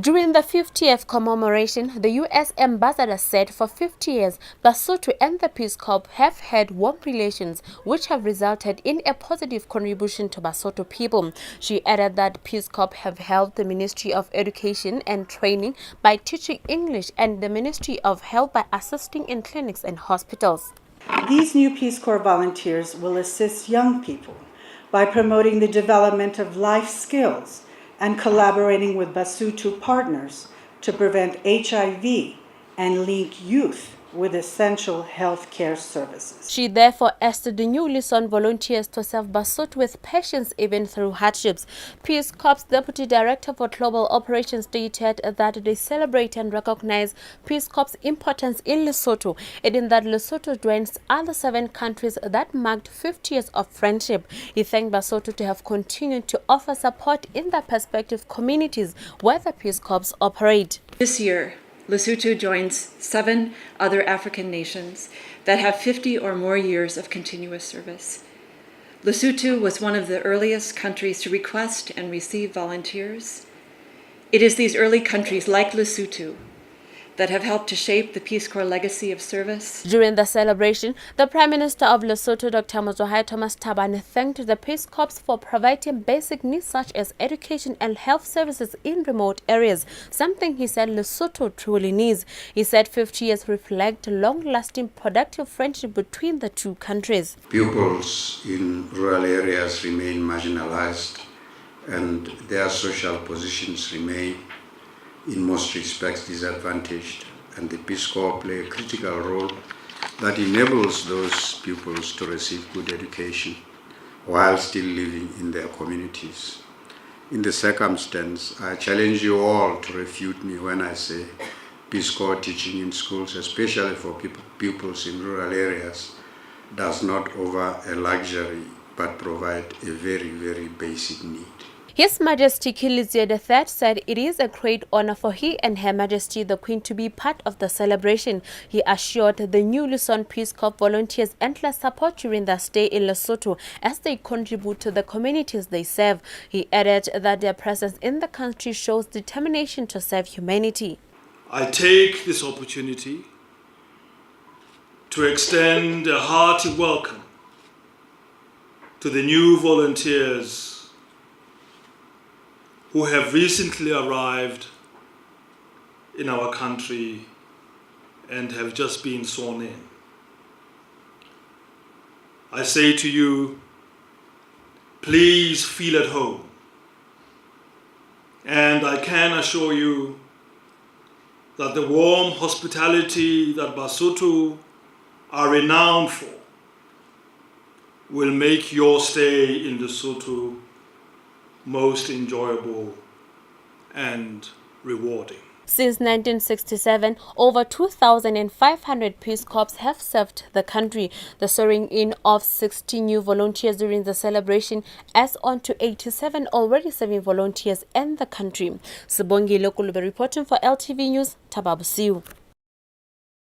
During the 50th commemoration, the U.S. ambassador said for 50 years, Lesotho and the Peace Corps have had warm relations, which have resulted in a positive contribution to Lesotho people. She added that Peace Corps have helped the Ministry of Education and Training by teaching English and the Ministry of Health by assisting in clinics and hospitals. These new Peace Corps volunteers will assist young people by promoting the development of life skills and collaborating with Lesotho partners to prevent HIV and link youth with essential health care services. She therefore asked the newly sworn volunteers to serve Lesotho with patience even through hardships. Peace Corps Deputy Director for Global Operations stated that they celebrate and recognize Peace Corps' importance in Lesotho, adding that Lesotho joins other 7 countries that marked 50 years of friendship. He thanked Lesotho to have continued to offer support in the prospective communities where the Peace Corps operate. This year, Lesotho joins 7 other African nations that have 50 or more years of continuous service. Lesotho was one of the earliest countries to request and receive volunteers. It is these early countries like Lesotho that have helped to shape the Peace Corps legacy of service. During the celebration, the Prime Minister of Lesotho, Dr. Mozohai Thomas Thabane, thanked the Peace Corps for providing basic needs such as education and health services in remote areas, something he said Lesotho truly needs. He said 50 years reflect long-lasting productive friendship between the two countries. Pupils in rural areas remain marginalized and their social positions remain in most respects disadvantaged, and the Peace Corps play a critical role that enables those pupils to receive good education while still living in their communities. In the circumstance, I challenge you all to refute me when I say Peace Corps teaching in schools, especially for pupils in rural areas, does not offer a luxury but provide a very, very basic need. His Majesty Kilizwe III said it is a great honor for he and Her Majesty the Queen to be part of the celebration. He assured the newly sworn Peace Corps volunteers endless support during their stay in Lesotho as they contribute to the communities they serve. He added that their presence in the country shows determination to serve humanity. I take this opportunity to extend a hearty welcome to the new volunteers who have recently arrived in our country and have just been sworn in. I say to you, please feel at home. And I can assure you that the warm hospitality that Lesotho are renowned for will make your stay in Lesotho most enjoyable and rewarding. Since 1967, over 2,500 Peace Corps have served the country. The swearing in of 60 new volunteers during the celebration adds on to 87 already serving volunteers in the country. Sibongi Lokulube reporting for LTV News, Tababusiu.